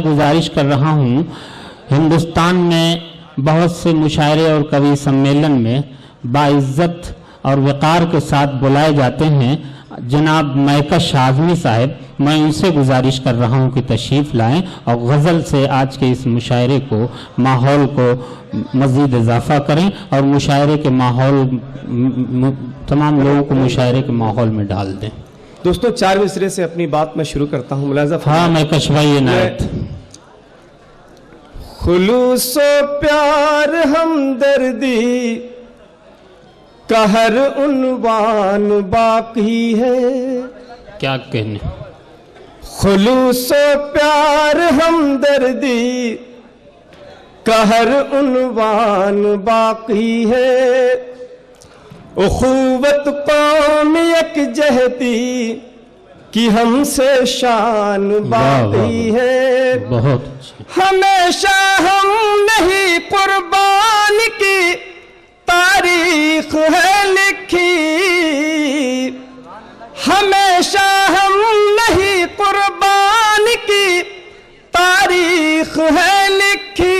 मैं गुजारिश कर रहा हूँ, हिंदुस्तान में बहुत से मुशायरे और कवि सम्मेलन में बाइज्जत और वक़ार के साथ बुलाए जाते हैं जनाब मैकश आज़मी साहब, मैं उनसे गुजारिश कर रहा हूँ कि तशरीफ़ लाएं और गज़ल से आज के इस मुशायरे को, माहौल को मज़ीद इजाफ़ा करें और मुशायरे के माहौल, तमाम लोगों को मुशायरे के माहौल में डाल दें। दोस्तों 4 मिसरे से अपनी बात मैं शुरू करता हूँ। मुलाज़ा हाँ मैकश भाई इनायत। खुलूसो प्यार हमदर्दी का हर उन्वान बाकी है। क्या कहने। खुलूसो प्यार हमदर्दी का हर उन्वान बाकी है। उखुवत कौम यकजहती कि हमसे शान बाकी है। बहुत हमेशा हम नहीं कुर्बान की तारीख है लिखी। हमेशा हम नहीं कुर्बान की तारीख है लिखी।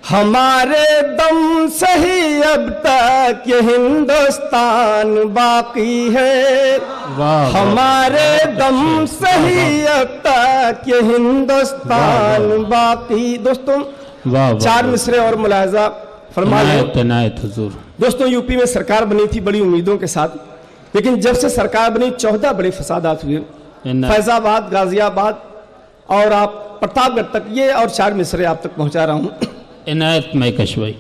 हमारे दम से ही अब तक ये हिंदुस्तान बाकी है। हमारे दम से ही अब तक ये हिंदुस्तान बाकी। दोस्तों 4 मिसरे और मुलाहजा फरमा लें। दोस्तों यूपी में सरकार बनी थी बड़ी उम्मीदों के साथ, लेकिन जब से सरकार बनी 14 बड़े फसादात हुए। फैजाबाद, गाजियाबाद और आप प्रतापगढ़ तक, ये और 4 मिसरे आप तक पहुंचा रहा हूं। इनायत मैकश भाई।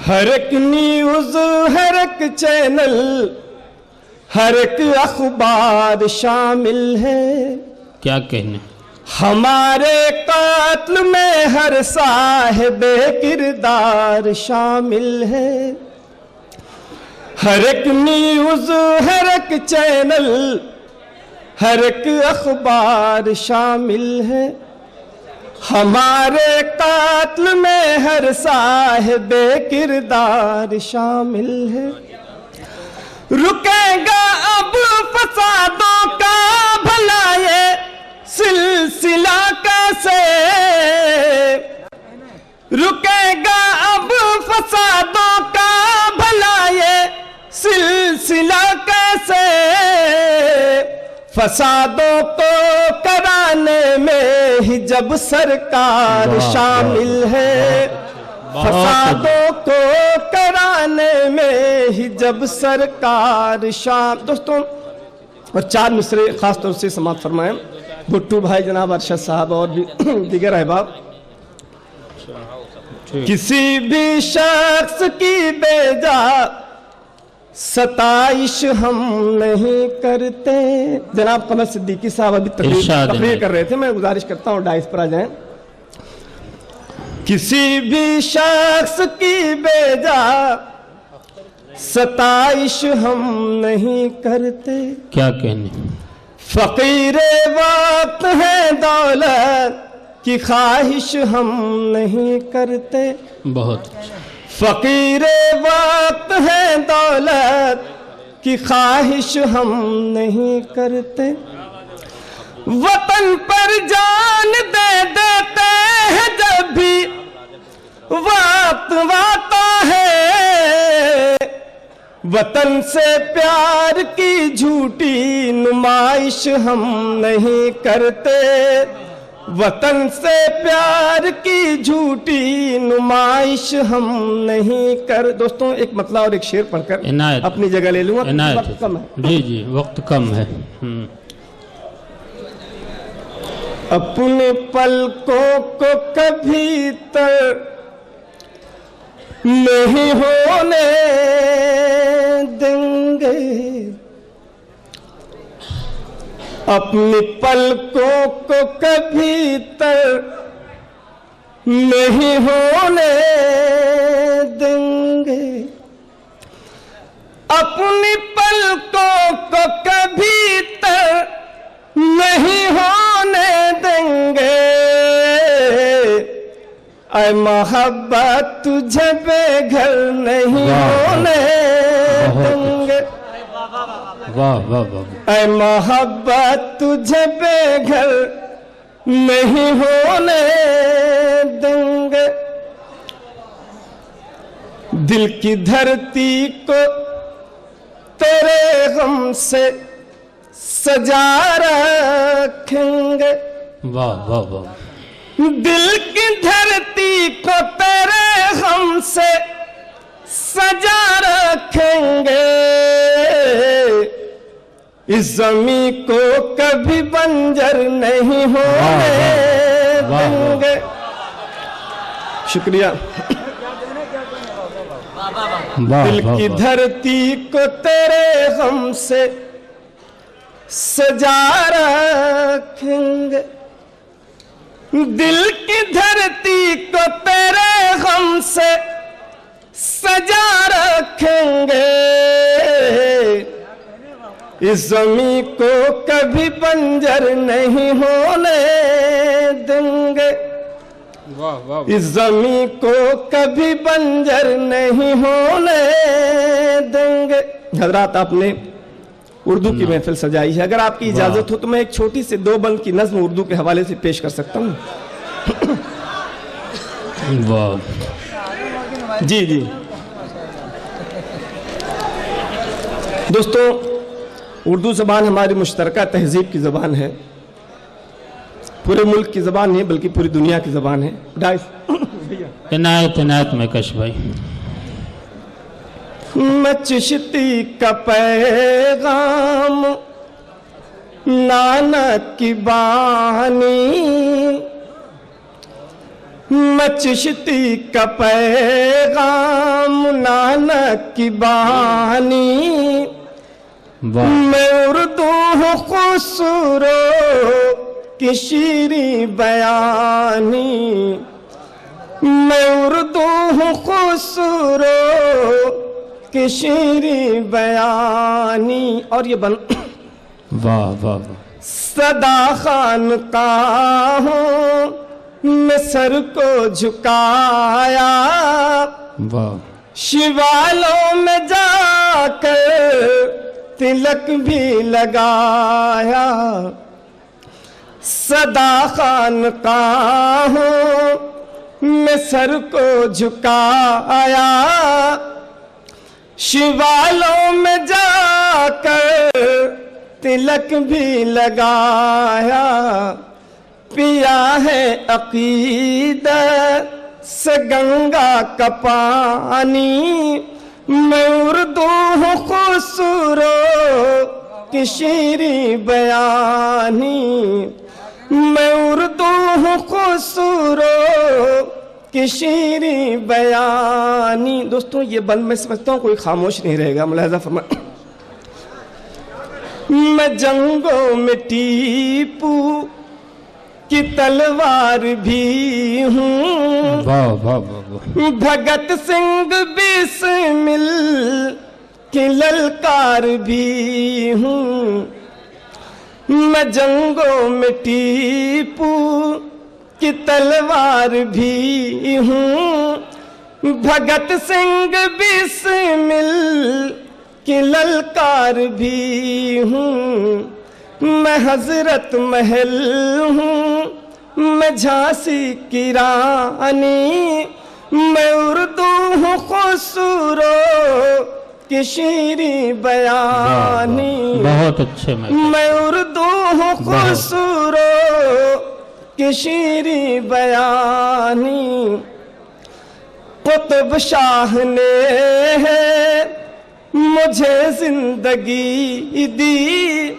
हर एक न्यूज, हर एक चैनल, हर एक अखबार शामिल है। क्या कहने। हमारे कात्ल में हर साहिबे किरदार शामिल है। हर एक न्यूज, हर एक चैनल, हर एक अखबार शामिल है। हमारे कात्ल में हर साहिबे किरदार शामिल है। रुकेगा अब फसादों का भला ये सिलसिला कैसे। रुकेगा अब फसादों का भला ये सिलसिला कैसे। फसादों को कराने में ही जब सरकार शामिल है। फसादों को कराने में ही जब सरकार शामिल। दोस्तों और 4 मिसरे खास तौर से समाप्त फरमाएं। भुट्टू भाई, जनाब अरशद साहब और भी दीगर अहबाब। किसी भी शख्स की बेजा सताइश हम नहीं करते। जनाब कमर सिद्दीकी साहब अभी तकरीर कर रहे थे, मैं गुजारिश करता हूँ डाइस पर आ जाएं। किसी भी शख्स की बेजा सताइश हम नहीं करते। क्या कहने। फकीरे वक्त है दौलत की ख्वाहिश हम नहीं करते। बहुत। फकीरे वक्त है दौलत की ख्वाहिश हम नहीं करते। वतन पर जान दे देते हैं जब भी वक्त आता है। वतन से प्यार की झूठी नुमाइश हम नहीं करते। वतन से प्यार की झूठी नुमाइश हम नहीं कर। दोस्तों एक मतला और एक शेर पढ़कर अपनी जगह ले लूंगा। वक्त कम है। जी जी वक्त कम है। अपने पलकों को कभी तक नहीं होने देंगे। अपनी पलकों को कभी तक नहीं होने देंगे। अपनी पलकों को कभी तक नहीं होने देंगे। ऐ मोहब्बत तुझे बेघर नहीं होने देंगे। वाह वाह वाह। ऐ मोहब्बत तुझे बेघर نہیں ہونے دیں گے، دل کی دھرتی کو تیرے غم سے سجا رکھیں گے، واہ واہ واہ، دل کی دھرتی کو تیرے غم سے سجا رکھیں گے، اس زمین کو کبھی بنجر نہیں ہونے دیں گے۔ شکریہ۔ دل کی دھرتی کو تیرے غم سے سجا رکھیں گے، دل کی دھرتی کو تیرے غم سے سجا رکھیں گے، اس زمین کو کبھی بنجر نہیں ہونے دیں گے، اس زمین کو کبھی بنجر نہیں ہونے دیں گے۔ حضرات، آپ نے اردو کی محفل سجائی ہے، اگر آپ کی اجازت ہو تو میں ایک چھوٹی سے 2 بند کی نظم اردو کے حوالے سے پیش کر سکتا ہوں؟ واہ، جی جی دوستو، اردو زبان ہماری مشترکہ تہذیب کی زبان ہے، پورے ملک کی زبان نہیں بلکہ پوری دنیا کی زبان ہے۔ عنایت میں کش بھائی۔ میں چشتی کا پیغام نانک کی بانی، میں چشتی کا پیغام نانک کی بانی، میں اردو ہوں خسرو کی شیریں بیانی، میں اردو ہوں خسرو کی شیریں بیانی۔ اور یہ بن واہ واہ، صدا خانقاہوں میں سر کو جھکایا، واہ، شیوالوں میں جا کر تلک بھی لگایا، صدا خانقاہوں میں سر کو جھکایا، شیوالوں میں جا کر تلک بھی لگایا، پیا ہے عقیدت سے گنگا کا پانی، میں اردو ہوں خسرو کی شیریں بیانی، میں اردو ہوں خسرو کی شیریں بیانی۔ دوستوں، یہ بند میں سمجھتا ہوں کوئی خاموش نہیں رہے گا، ملاحظہ فرمائیں۔ میں جنگوں میں ٹیپو کی تلوار بھی ہوں، واہ واہ واہ، بھگت سنگھ بسمل کی للکار بھی ہوں، میں جنگوں میں ٹیپو کی تلوار بھی ہوں، بھگت سنگھ بسمل کی للکار بھی ہوں، میں حضرت محل ہوں، میں جھانسی کی رانی، میں اردو ہوں خسرو کی شیریں بیانی، بہت اچھے میں اردو ہوں خسرو کی شیریں بیانی۔ قطب شاہ نے ہے مجھے زندگی دی،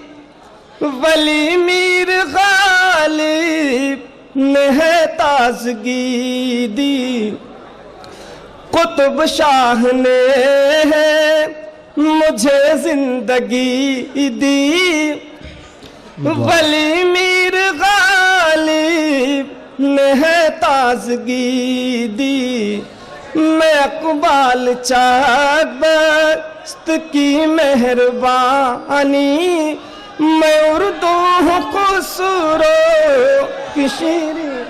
ولی میر غالب نے ہے تازگی دی، قطب شاہ نے ہے مجھے زندگی دی، ولی میر غالب نے ہے تازگی دی، میں اقبال چاک بست کی مہربانی، میں اردو ہوں خسرو کی شیریں